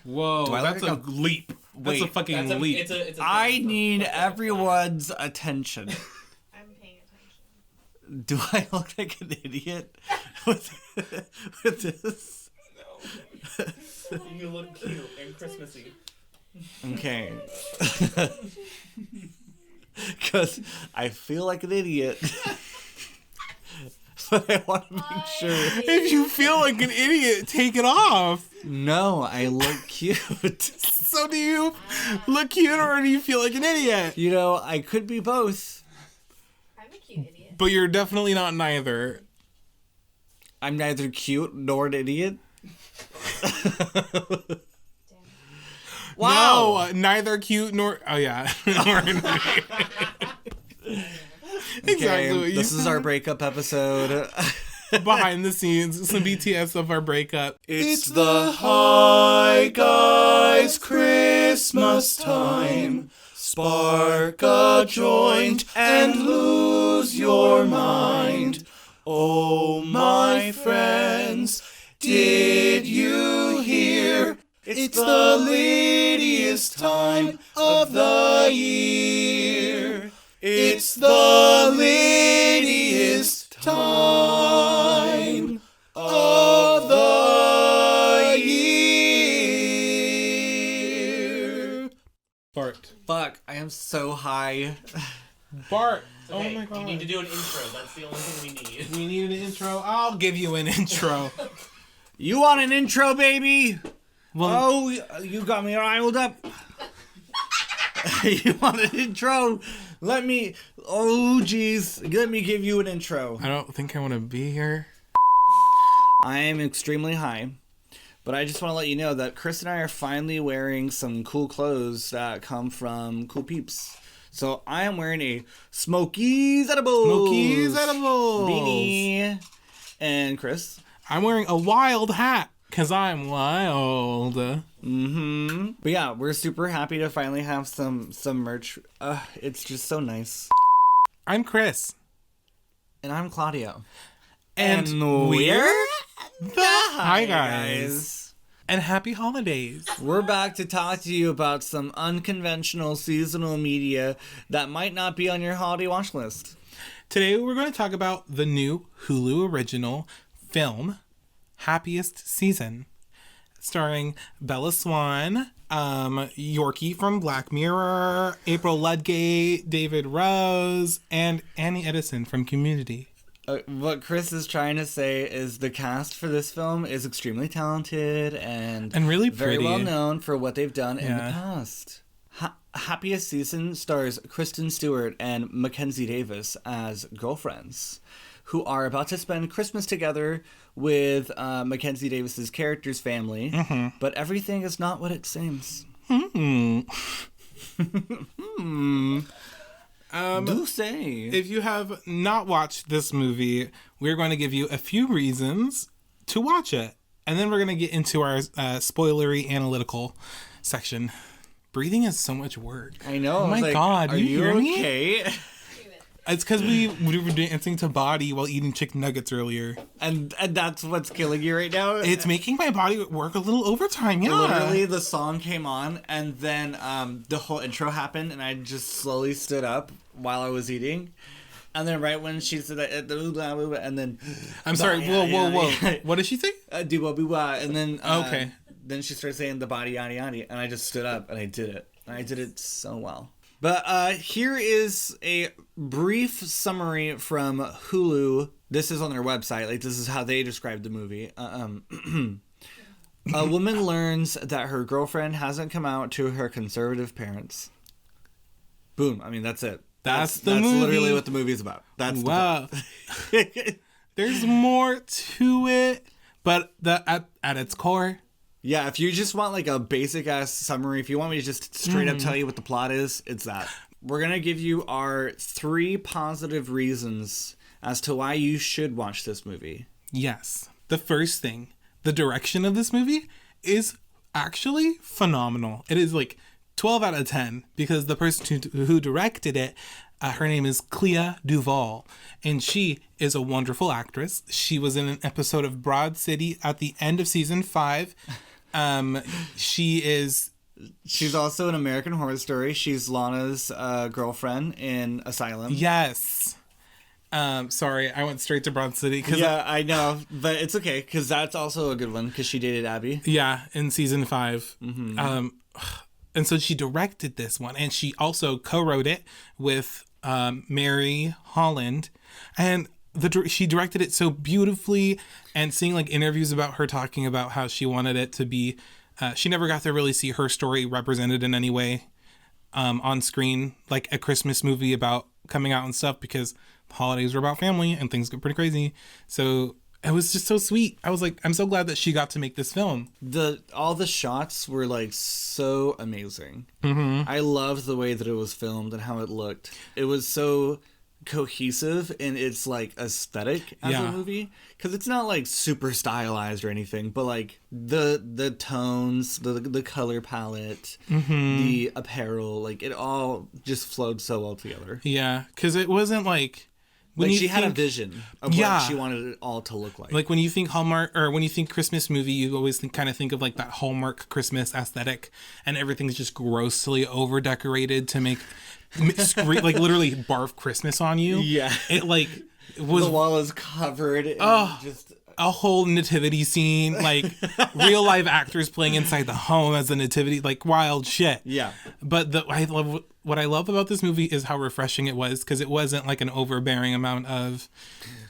Whoa, that's a leap. That's a fucking leap. I need everyone's attention. I'm paying attention. Do I look like an idiot with this? No. You look cute and Christmassy. Okay. Because I feel like an idiot. But I want to make sure. If you feel like an idiot, take it off. No, I look cute. So do you look cute or do you feel like an idiot? You know, I could be both. I'm a cute idiot. But you're definitely not neither. I'm neither cute nor an idiot. Wow. No, neither cute nor... Oh, yeah. Exactly what you this said. is our breakup episode. Behind the scenes, some BTS of our breakup. It's the Hi Guys Christmas time. Spark a joint and lose your mind. Oh, my friends, did you hear? It's the latest time of the year. It's the latest time of the year. Bart. Fuck, I am so high. Bart. Okay, Oh my god. you need to do an intro. That's the only thing we need. We need an intro. I'll give you an intro. You want an intro, baby? Well, Oh, you got me riled up. You want an intro? Let me give you an intro. I don't think I want to be here. I am extremely high, but I just want to let you know that Chris and I are finally wearing some cool clothes that come from Cool Peeps. So I am wearing a Smokies Edibles beanie. And Chris? I'm wearing a wild hat because I'm wild. Mm-hmm. But yeah, we're super happy to finally have some merch. It's just so nice. I'm Chris. And I'm Claudio. And we're the Hi Guys. And happy holidays. We're back to talk to you about some unconventional seasonal media that might not be on your holiday watch list. Today we're going to talk about the new Hulu original film, Happiest Season, starring Bella Swan, Yorkie from Black Mirror, April Ludgate, David Rose, and Annie Edison from Community. What Chris is trying to say is the cast for this film is extremely talented and really very pretty. well known for what they've done in the past. Happiest Season stars Kristen Stewart and Mackenzie Davis as girlfriends who are about to spend Christmas together with Mackenzie Davis's character's family, but everything is not what it seems. Do say. If you have not watched this movie, we're going to give you a few reasons to watch it. And then we're going to get into our spoilery analytical section. Breathing is so much work. I know. Oh my God. Are you hear me? okay? It's because we were dancing to Body while eating chicken nuggets earlier. And that's what's killing you right now? It's making my body work a little overtime, yeah. Literally, the song came on, and then the whole intro happened, and I just slowly stood up while I was eating. And then right when she said that, and then... I'm sorry, whoa. What did she say? And then... Okay. Then she started saying the body, yada, yada, and I just stood up, and I did it. And I did it so well. But here is a brief summary from Hulu. This is on their website. Like, this is how they described the movie. A woman learns that her girlfriend hasn't come out to her conservative parents. Boom. I mean, that's it. That's movie. Literally what the movie's about. That's wow. There's more to it, but at its core... Yeah, if you just want like a basic ass summary, if you want me to just straight up tell you what the plot is, it's that. We're going to give you our 3 positive reasons as to why you should watch this movie. Yes. The first thing, the direction of this movie is actually phenomenal. It is like 12 out of 10 because the person who directed it, her name is Clea DuVall, and she is a wonderful actress. She was in an episode of Broad City at the end of season 5. She's also an American Horror Story. She's Lana's girlfriend in Asylum. Yes. Sorry, I went straight to Broad City. Yeah, I know, but it's okay because that's also a good one because she dated Abby. Yeah, in season 5. And so she directed this one, and she also co-wrote it with Mary Holland, and she directed it so beautifully. And seeing like interviews about her talking about how she wanted it to be, she never got to really see her story represented in any way on screen, like a Christmas movie about coming out and stuff, because the holidays were about family and things get pretty crazy. So it was just so sweet. I was like, I'm so glad that she got to make this film. All the shots were like so amazing. I loved the way that it was filmed and how it looked. It was so cohesive in its like aesthetic as a movie, because it's not like super stylized or anything, but like the tones, the color palette, the apparel, like it all just flowed so well together. Yeah, because it wasn't like she had a vision of what she wanted it all to look like. Like when you think Hallmark, or when you think Christmas movie, you always kind of think of like that Hallmark Christmas aesthetic, and everything's just grossly over decorated to make like literally barf Christmas on you. Yeah, it like was, the wall is covered in just a whole nativity scene, like real live actors playing inside the home as the nativity, like wild shit. Yeah, but what I love about this movie is how refreshing it was, because it wasn't like an overbearing amount of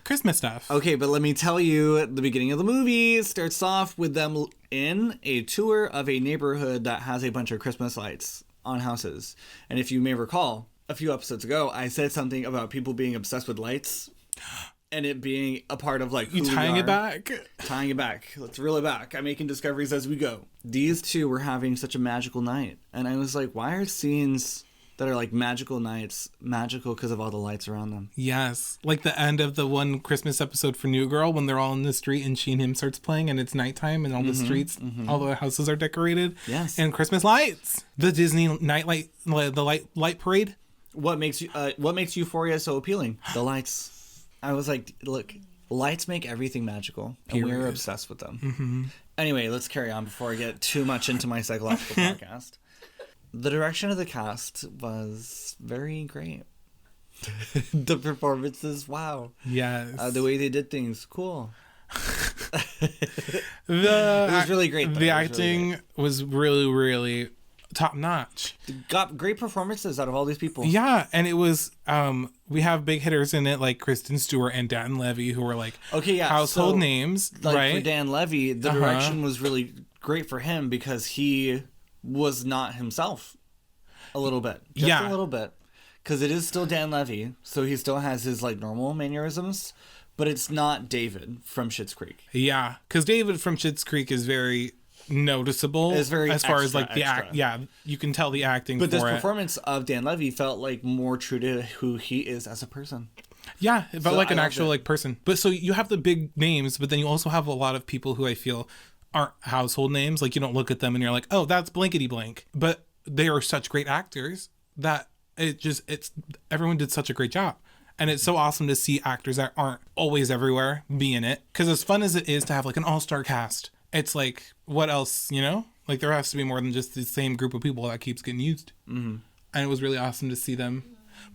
Christmas stuff. Okay, but let me tell you, at the beginning of the movie starts off with them in a tour of a neighborhood that has a bunch of Christmas lights on houses. And if you may recall, a few episodes ago, I said something about people being obsessed with lights and it being a part of like who tying we are. it back. Tying it back. Let's reel it back. I'm making discoveries as we go. These two were having such a magical night. And I was like, why are scenes that are like magical nights magical because of all the lights around them? Yes. Like the end of the one Christmas episode for New Girl, when they're all in the street and She and Him starts playing and it's nighttime and all the streets, all the houses are decorated. Yes. And Christmas lights. The Disney nightlight, the light parade. What makes Euphoria so appealing? The lights. I was like, look, lights make everything magical, and we're obsessed with them. Anyway, let's carry on before I get too much into my psychological podcast. The direction of the cast was very great. The performances, wow. Yes. The way they did things, cool. It was really great, though. The acting was really, really top notch. Got great performances out of all these people. Yeah, and it was we have big hitters in it like Kristen Stewart and Dan Levy, who were like household names, like right? For Dan Levy, the direction was really great for him because he was not himself a little bit. Just a little bit. Because it is still Dan Levy, so he still has his like normal mannerisms, but it's not David from Schitt's Creek. Yeah, because David from Schitt's Creek is very noticeable. It's very as far extra, as like the act. Yeah, you can tell the acting. But for this performance of Dan Levy felt like more true to who he is as a person. Yeah, it felt like an actual like person. But so you have the big names, but then you also have a lot of people who I feel aren't household names. Like you don't look at them and you're like, oh, that's blankety blank. But they are such great actors that it's everyone did such a great job. And it's so awesome to see actors that aren't always everywhere be in it. Because as fun as it is to have like an all-star cast, it's like, what else, you know? Like there has to be more than just the same group of people that keeps getting used. And it was really awesome to see them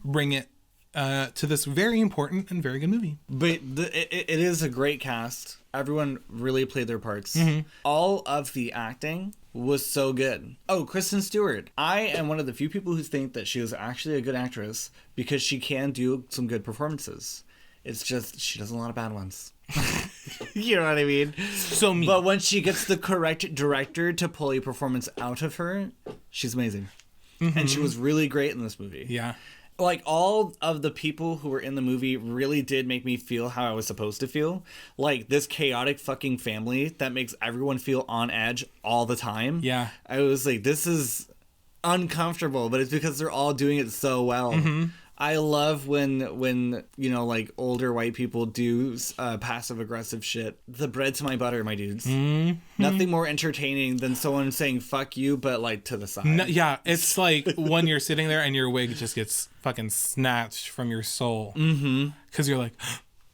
bring it to this very important and very good movie. But it is a great cast. Everyone really played their parts. All of the acting was so good. Oh, Kristen Stewart. I am one of the few people who think that she is actually a good actress because she can do some good performances. It's just she does a lot of bad ones. You know what I mean? So mean. But when she gets the correct director to pull a performance out of her, she's amazing. And she was really great in this movie. Yeah. Like, all of the people who were in the movie really did make me feel how I was supposed to feel. Like, this chaotic fucking family that makes everyone feel on edge all the time. Yeah. I was like, this is uncomfortable, but it's because they're all doing it so well. I love when you know, like, older white people do passive-aggressive shit. The bread to my butter, my dudes. Nothing more entertaining than someone saying, fuck you, but, like, to the side. No, yeah, it's like when you're sitting there and your wig just gets fucking snatched from your soul. Because you're like,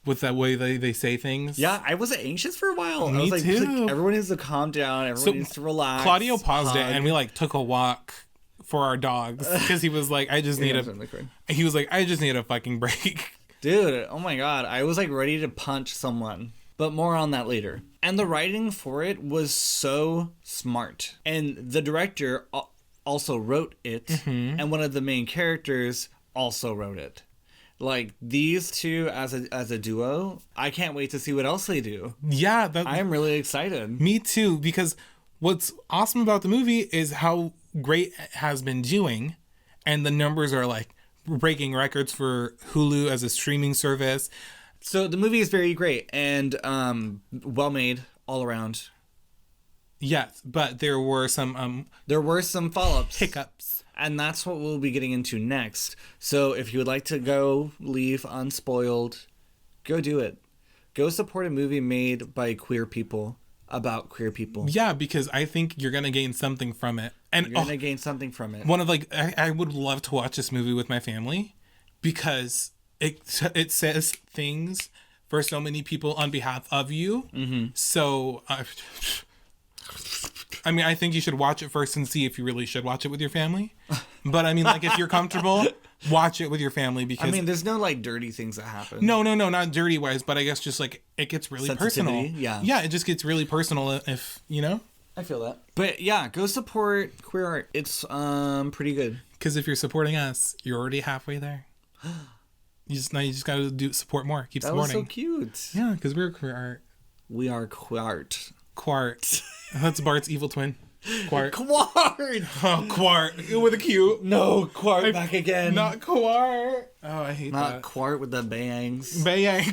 with that way they say things. Yeah, I was anxious for a while. I Me was like, too. everyone needs to calm down. Everyone needs to relax. Claudio paused it, hug. and we like took a walk for our dogs because he was like, I just need He was like, I just need a fucking break. Dude, oh my god, I was like ready to punch someone. But more on that later. And the writing for it was so smart. And the director also wrote it, and one of the main characters also wrote it. Like, these two as a duo, I can't wait to see what else they do. Yeah, I'm really excited. Me too, because what's awesome about the movie is how great it has been doing, and the numbers are like breaking records for Hulu as a streaming service. So the movie is very great and well made all around. Yes, but there were some follow-ups, hiccups, and that's what we'll be getting into next. So if you would like to go leave unspoiled, go do it. Go support a movie made by queer people about queer people. Yeah, because I think you're gonna gain something from it, and you're gonna gain something from it. One of I would love to watch this movie with my family because it says things for so many people on behalf of you. Mm-hmm. So, I mean, I think you should watch it first and see if you really should watch it with your family. But I mean, like, if you're comfortable, watch it with your family because I mean, there's no like dirty things that happen. No, not dirty wise, but I guess just like it gets really personal. Yeah, it just gets really personal if you know. I feel that. But yeah, go support queer art. It's pretty good. Because if you're supporting us, you're already halfway there. You just gotta support more. Keep supporting. That was so cute. Yeah, because we're queer art. We are quart. Quart. That's Bart's evil twin. Quart. Quart. Oh, Quart with a Q. No, Quart back again. Not Quart. Oh, I hate that. Not Quart with the bangs.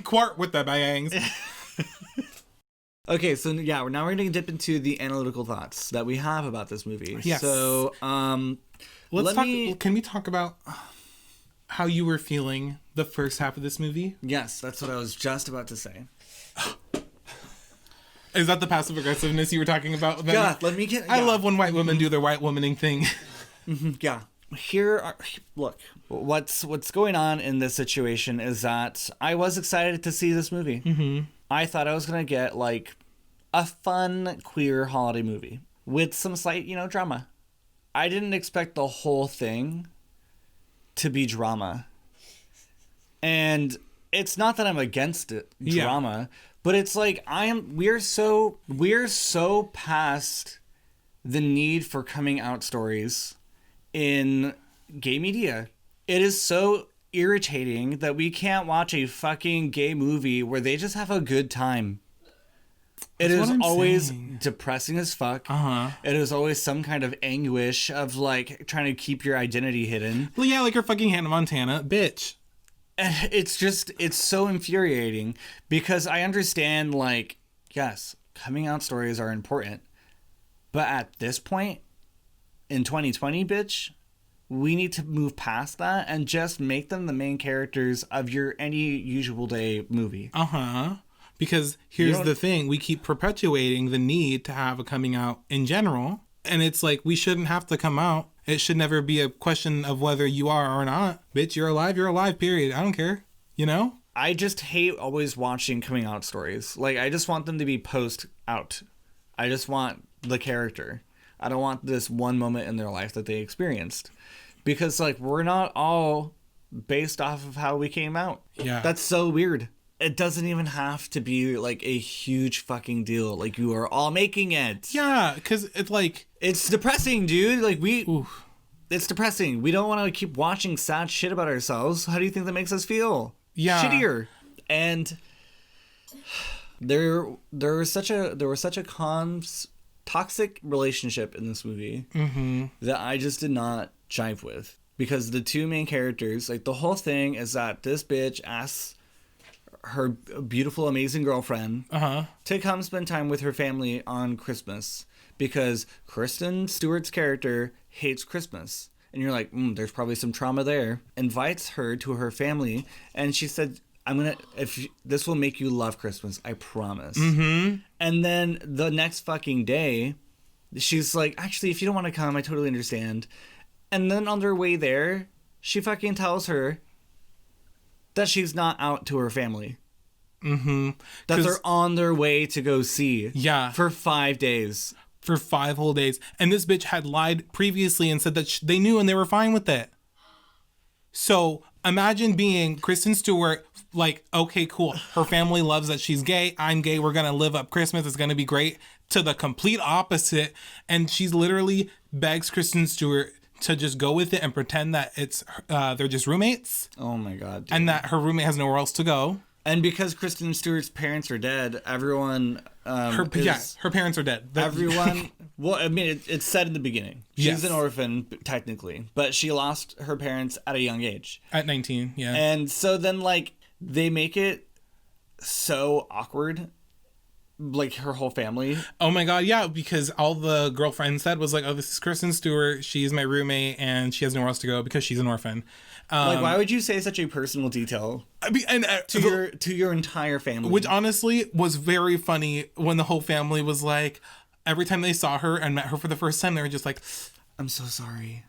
Quart with the bangs. Okay, so yeah, now we're gonna dip into the analytical thoughts that we have about this movie. Yes. So, Can we talk about how you were feeling the first half of this movie? Yes, that's what I was just about to say. Is that the passive aggressiveness you were talking about? Yeah, let me get... I love when white women do their white womaning thing. Yeah. Look, what's going on in this situation is that I was excited to see this movie. Mm-hmm. I thought I was going to get, like, a fun, queer holiday movie with some slight, drama. I didn't expect the whole thing to be drama. And it's not that I'm against it, drama, but it's like we're so past the need for coming out stories in gay media. It is so irritating that we can't watch a fucking gay movie where they just have a good time. It is always depressing as fuck. It is always some kind of anguish of like trying to keep your identity hidden. Well, yeah, like your fucking Hannah Montana, bitch. It's so infuriating because I understand, like, yes, coming out stories are important, but at this point in 2020, bitch, we need to move past that and just make them the main characters of any usual day movie. Because here's the thing, we keep perpetuating the need to have a coming out in general, and it's like we shouldn't have to come out. It should never be a question of whether you are or not. Bitch, you're alive, period. I don't care. I just hate always watching coming out stories. Like, I just want them to be post-out. I just want the character. I don't want this one moment in their life that they experienced. Because, like, we're not all based off of how we came out. Yeah. That's so weird. It doesn't even have to be, like, a huge fucking deal. Like, you are all making it. Yeah, because it's like... It's depressing, dude. Like, it's depressing. We don't want to keep watching sad shit about ourselves. How do you think that makes us feel? Yeah. Shittier. And there was such a toxic relationship in this movie that I just did not jive with. Because the two main characters, like, the whole thing is that this bitch asks her beautiful, amazing girlfriend to come spend time with her family on Christmas because Kristen Stewart's character hates Christmas. And you're like, there's probably some trauma there. Invites her to her family, and she said, this will make you love Christmas, I promise. And then the next fucking day, she's like, actually, if you don't want to come, I totally understand. And then on their way there, she fucking tells her that she's not out to her family. Mm-hmm. That they're on their way to go see. Yeah. For 5 days. For 5 whole days. And this bitch had lied previously and said that they knew and they were fine with it. So imagine being Kristen Stewart, like, okay, cool. Her family loves that she's gay. I'm gay. We're going to live up Christmas. It's going to be great. To the complete opposite. And she's literally begs Kristen Stewart to just go with it and pretend that it's they're just roommates. Oh my God. Dude. And that her roommate has nowhere else to go. And because Kristen Stewart's parents are dead, everyone... her parents are dead. Everyone... Well, I mean, it's said in the beginning. She's Yes. an orphan, technically. But she lost her parents at a young age. At 19, yeah. And so then, like, they make it so awkward. Like, her whole family. Oh my God, yeah, because all the girlfriend said was like, oh, this is Kristen Stewart. She's my roommate and she has nowhere else to go because she's an orphan. Like, why would you say such a personal detail I mean, and to your entire family? Which honestly was very funny when the whole family was like, every time they saw her and met her for the first time, they were just like, I'm so sorry.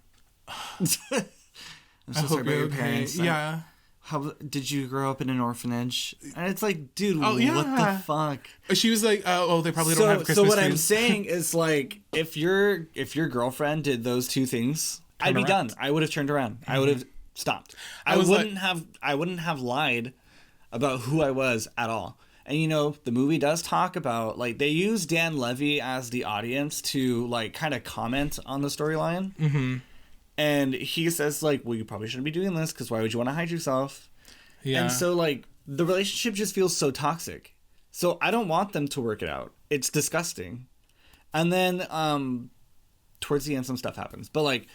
I'm so sorry about your parents. Yeah. How did you grow up in an orphanage? And it's like, dude, Oh, yeah. what the fuck? She was like, oh, they probably don't have Christmas So what trees. I'm saying is, like, if your girlfriend did those two things, I'd be done. I would have turned around. I would have stopped. I wouldn't have lied about who I was at all. And you know, the movie does talk about, like, they use Dan Levy as the audience to, like, kind of comment on the storyline. Mm-hmm. And he says, like, well, you probably shouldn't be doing this because why would you want to hide yourself? Yeah. And so, like, the relationship just feels so toxic. So I don't want them to work it out. It's disgusting. And then towards the end, some stuff happens. But, like,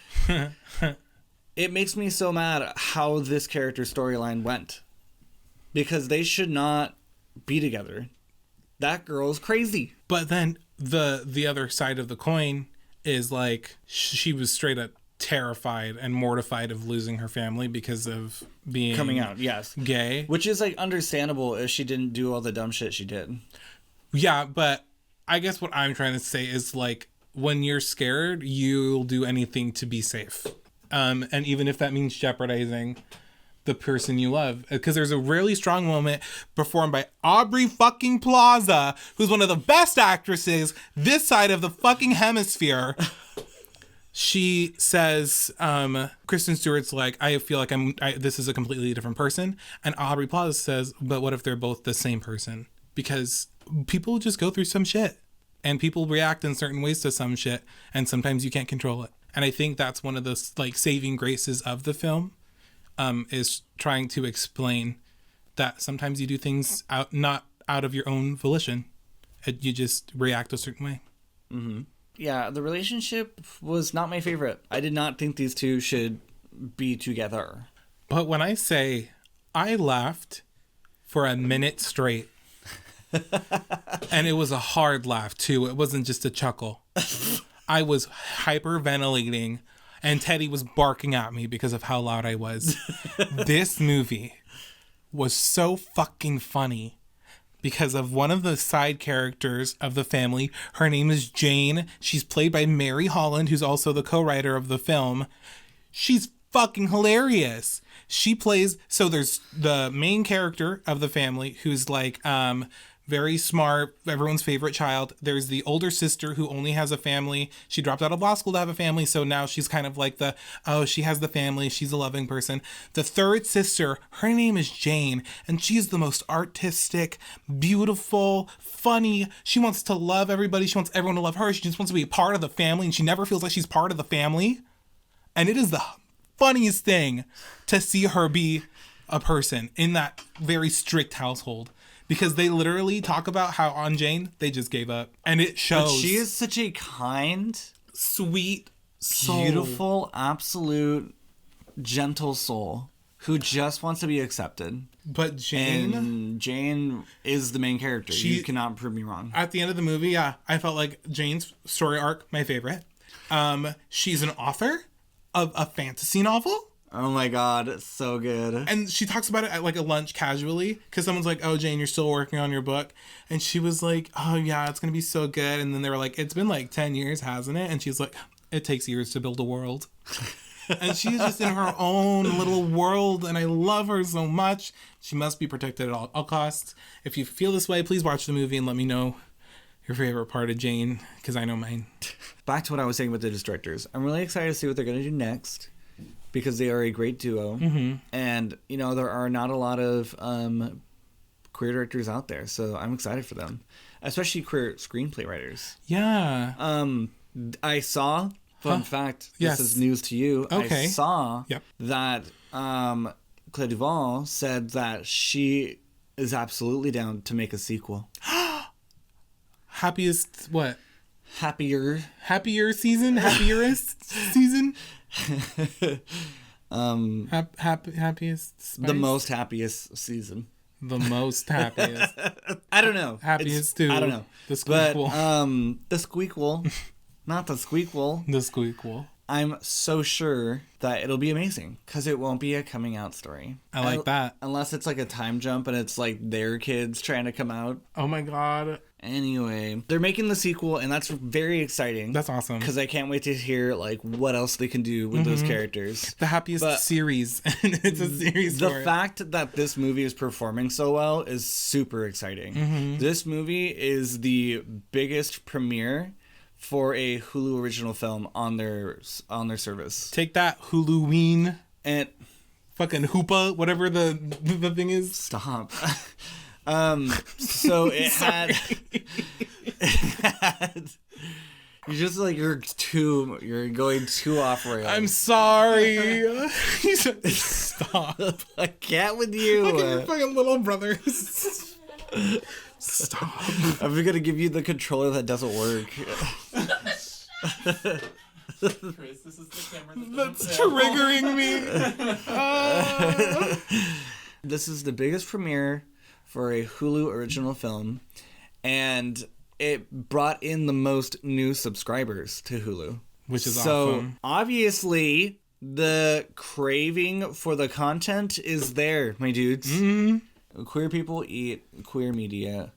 it makes me so mad how this character's storyline went. Because they should not be together. That girl's crazy. But then the other side of the coin is, like, she was straight up terrified and mortified of losing her family because of being coming out, yes, gay, which is, like, understandable if she didn't do all the dumb shit she did. Yeah, but I guess what I'm trying to say is, like, when you're scared, you'll do anything to be safe, and even if that means jeopardizing the person you love. Because there's a really strong moment performed by Aubrey fucking Plaza, who's one of the best actresses this side of the fucking hemisphere. She says, Kristen Stewart's like, I feel like this is a completely different person. And Aubrey Plaza says, but what if they're both the same person? Because people just go through some shit. And people react in certain ways to some shit. And sometimes you can't control it. And I think that's one of the, like, saving graces of the film, is trying to explain that sometimes you do things not out of your own volition. You just react a certain way. Mm-hmm. Yeah, the relationship was not my favorite. I did not think these two should be together. But when I say I laughed for a minute straight, and it was a hard laugh too. It wasn't just a chuckle. I was hyperventilating, and Teddy was barking at me because of how loud I was. This movie was so fucking funny because of one of the side characters of the family. Her name is Jane. She's played by Mary Holland, who's also the co-writer of the film. She's fucking hilarious. She plays, so there's the main character of the family who's like very smart, everyone's favorite child. There's the older sister who only has a family. She dropped out of law school to have a family, so now she's kind of like she has the family, she's a loving person. The third sister, her name is Jane, and she's the most artistic, beautiful, funny. She wants to love everybody. She wants everyone to love her. She just wants to be a part of the family, and she never feels like she's part of the family. And it is the funniest thing to see her be a person in that very strict household. Because they literally talk about how on Jane, they just gave up. And it shows. But she is such a kind, sweet, beautiful, absolute, gentle soul who just wants to be accepted. But Jane... And Jane is the main character. You cannot prove me wrong. At the end of the movie, yeah, I felt like Jane's story arc, my favorite. She's an author of a fantasy novel. Oh my God, it's so good. And she talks about it at like a lunch casually because someone's like, oh, Jane, you're still working on your book. And she was like, oh yeah, it's going to be so good. And then they were like, it's been like 10 years, hasn't it? And she's like, it takes years to build a world. And she's just in her own little world, and I love her so much. She must be protected at all costs. If you feel this way, please watch the movie and let me know your favorite part of Jane, because I know mine. Back to what I was saying with the directors. I'm really excited to see what they're going to do next, because they are a great duo. Mm-hmm. And, you know, there are not a lot of queer directors out there, so I'm excited for them. Especially queer screenplay writers. Yeah. I saw, fun fact, Yes. this is news to you. Okay. I saw Yep. that Clea DuVall said that she is absolutely down to make a sequel. Happiest, what? Happier season? Happiest season? Happiest spice? The most happiest season. The most happiest. I don't know. Happiest too. I don't know. The squeakquel. But, the squeakquel. Not the squeakquel. The squeakquel. I'm so sure that it'll be amazing, because it won't be a coming out story. I like that. Unless it's like a time jump and it's like their kids trying to come out. Oh my god. Anyway, they're making the sequel, and that's very exciting. That's awesome. Because I can't wait to hear like what else they can do with those characters. The Happiest series. And it's a series The for it. fact that this movie is performing so well is super exciting. This movie is the biggest premiere for a Hulu original film on their service. Take that, Huluween. And Fucking Hoopa, whatever the thing is. stop. So it had you're just like you're going too off rails. I'm sorry. He said, stop. I can't with you. Look at your fucking little brothers. Stop. I'm gonna give you the controller that doesn't work. Chris, this is the camera That's triggering me. This is the biggest premiere for a Hulu original film, and it brought in the most new subscribers to Hulu. Which is so awesome. obviously the craving for the content is there, my dudes. Mm-hmm. Queer people eat queer media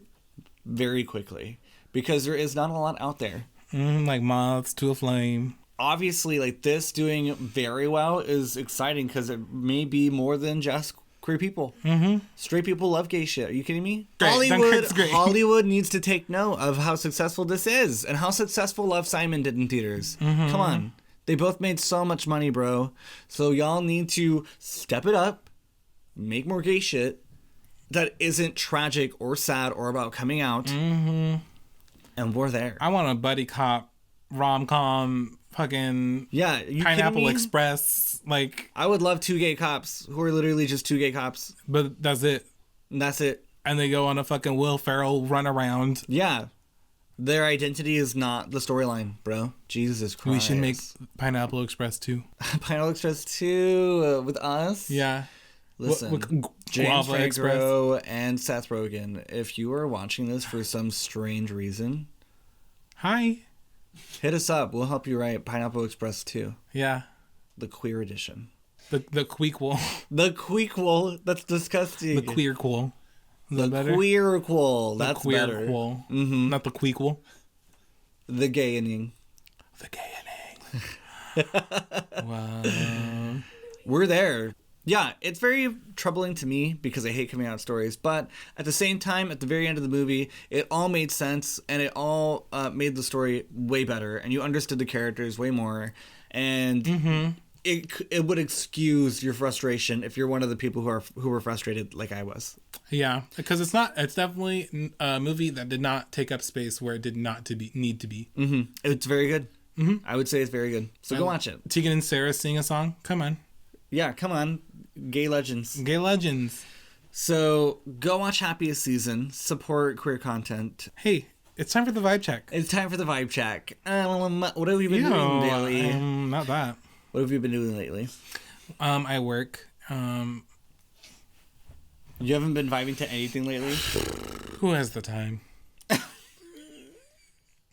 very quickly because there is not a lot out there. Like moths to a flame. Obviously, like this doing very well is exciting because it may be more than just queer people. Mm-hmm. Straight people love gay shit. Are you kidding me? Great. Dunkirk's great. Hollywood needs to take note of how successful this is and how successful Love, Simon did in theaters. Mm-hmm. Come on. They both made so much money, bro. So y'all need to step it up, make more gay shit that isn't tragic or sad or about coming out. Mm-hmm. And we're there. I want a buddy cop, rom-com, fucking Pineapple Express. Like, I would love two gay cops who are literally just two gay cops. But that's it. And that's it. And they go on a fucking Will Ferrell run around. Yeah. Their identity is not the storyline, bro. Jesus Christ. We should make Pineapple Express 2. Pineapple Express 2 with us? Yeah. Listen, James Franco and Seth Rogen, if you are watching this for some strange reason, hi, hit us up. We'll help you write Pineapple Express 2. Yeah. The queer edition. The queequel. The queequel. That's disgusting. The queerquel. The queerquel. That's better. Mm-hmm. Not the queequel. The gayening. The gayening. Wow. We're there. Yeah, it's very troubling to me because I hate coming out stories. But at the same time, at the very end of the movie, it all made sense and it all made the story way better. And you understood the characters way more. And it would excuse your frustration if you're one of the people who were frustrated like I was. Yeah, because it's definitely a movie that did not take up space where it did not need to be. Mm-hmm. It's very good. Mm-hmm. I would say it's very good. So go watch it. Tegan and Sarah sing a song. Come on. Yeah, come on. Gay legends. Gay legends. So go watch Happiest Season. Support queer content. Hey, it's time for the vibe check. It's time for the vibe check. What have you been doing lately? Not that. What have you been doing lately? I work. You haven't been vibing to anything lately? Who has the time?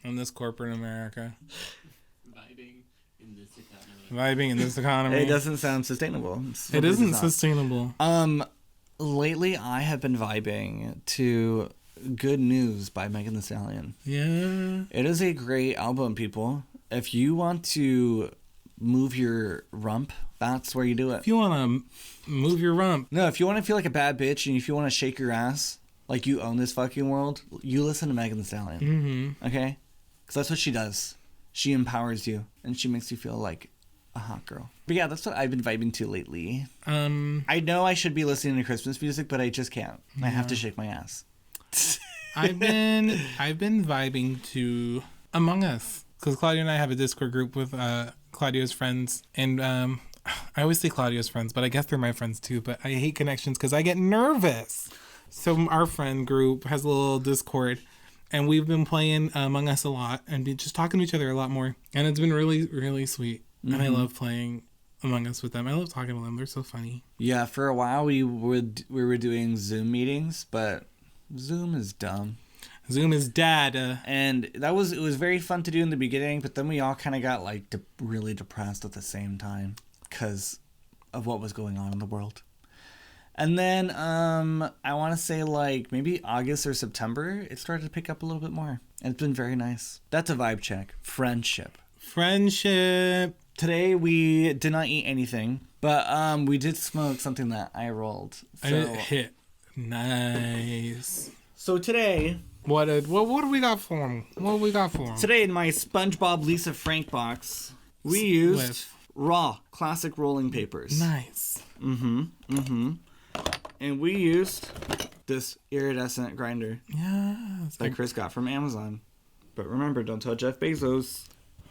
In this corporate America. Vibing in this economy. It doesn't sound sustainable. It isn't sustainable. Lately I have been vibing to Good News by Megan Thee Stallion. Yeah. It is a great album, people. If you want to move your rump, that's where you do it. If you want to move your rump. No, if you want to feel like a bad bitch and if you want to shake your ass like you own this fucking world, you listen to Megan Thee Stallion. Mm-hmm. Okay? Because that's what she does. She empowers you and she makes you feel like a hot girl. But yeah, that's what I've been vibing to lately. I know I should be listening to Christmas music, but I just can't. I have to shake my ass. I've been vibing to Among Us because Claudio and I have a Discord group with Claudio's friends, and I always say Claudio's friends, but I guess they're my friends too. But I hate connections because I get nervous. So our friend group has a little Discord, and we've been playing Among Us a lot and been just talking to each other a lot more, and it's been really, really sweet. Mm-hmm. And I love playing Among Us with them. I love talking to them. They're so funny. Yeah, for a while we were doing Zoom meetings, but Zoom is dumb. Zoom is dad. And it was very fun to do in the beginning, but then we all kind of got like really depressed at the same time because of what was going on in the world. And then I want to say like maybe August or September, it started to pick up a little bit more. And it's been very nice. That's a vibe check. Friendship. Today we did not eat anything, but we did smoke something that I rolled. So, I hit. Nice. So today, what do we got for him? Today in my SpongeBob Lisa Frank box, we used raw classic rolling papers. Nice. And we used this iridescent grinder. Yes. That Chris got from Amazon. But remember, don't tell Jeff Bezos.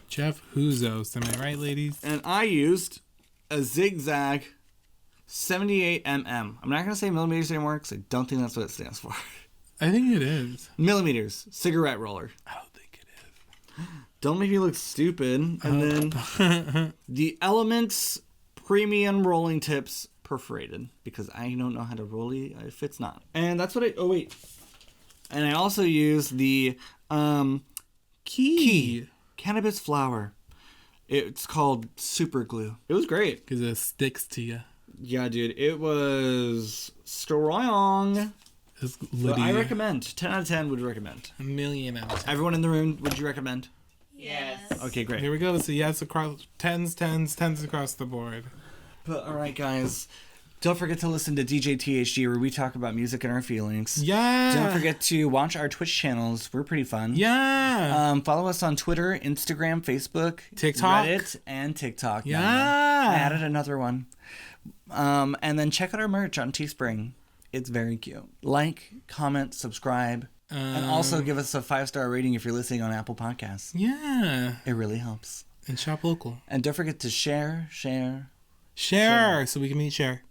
Jeff Bezos, am I right, ladies? And I used a zigzag 78mm. I'm not going to say millimeters anymore because I don't think that's what it stands for. I think it is. Millimeters. Cigarette roller. I don't think it is. Don't make me look stupid. And then the Elements Premium Rolling Tips Perforated. Because I don't know how to roll it if it's not. And that's what oh wait. And I also used the Key Cannabis Flower. It's called Super Glue. It was great. Because it sticks to you. Yeah, dude. It was strong. But I recommend. 10 out of 10 would recommend. A million out of 10. Everyone in the room, would you recommend? Yes. Okay, great. Here we go. So yes, across tens across the board. But all right, guys. Don't forget to listen to DJ THG where we talk about music and our feelings. Yeah. Don't forget to watch our Twitch channels. We're pretty fun. Yeah. Follow us on Twitter, Instagram, Facebook, TikTok, Reddit, and TikTok. Yeah. I added another one. And then check out our merch on Teespring. It's very cute. Like, comment, subscribe, and also give us a 5-star rating if you're listening on Apple Podcasts. Yeah. It really helps. And shop local. And don't forget to share. So we can meet Cher.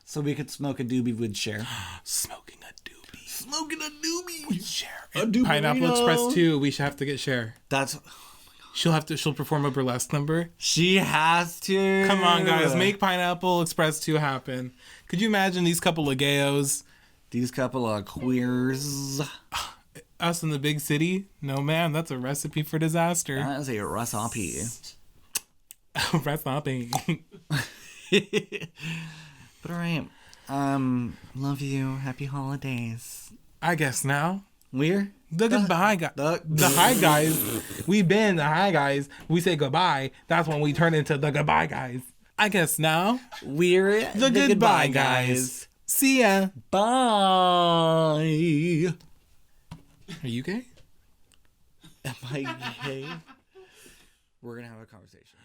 So we could smoke a doobie with Cher. Smoking a doobie with Cher. A doobie. Pineapple Express 2. We should have to get Cher. That's... She'll perform a burlesque number. She has to. Come on, guys. Make Pineapple Express 2 happen. Could you imagine these couple of gayos? These couple of queers. Us in the big city? No, man. That's a recipe for disaster. That is a recipe. Recipe. But alright. Love you. Happy holidays. I guess now. We're the goodbye guys. The hi guys. We've been the hi guys. We say goodbye. That's when we turn into the goodbye guys. I guess now we're the goodbye guys. See ya. Bye. Are you gay? Am I gay? We're gonna have a conversation.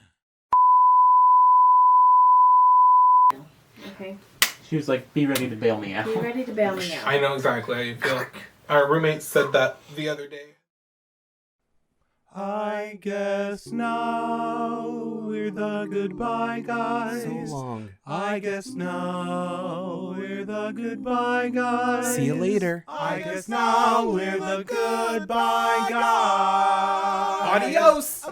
Okay. She was like, be ready to bail me out. Be ready to bail me out. I know exactly how you feel. Our roommate said that the other day. I guess now we're the goodbye guys. So long. I guess now we're the goodbye guys. See you later. I guess now we're the goodbye guys. Adios.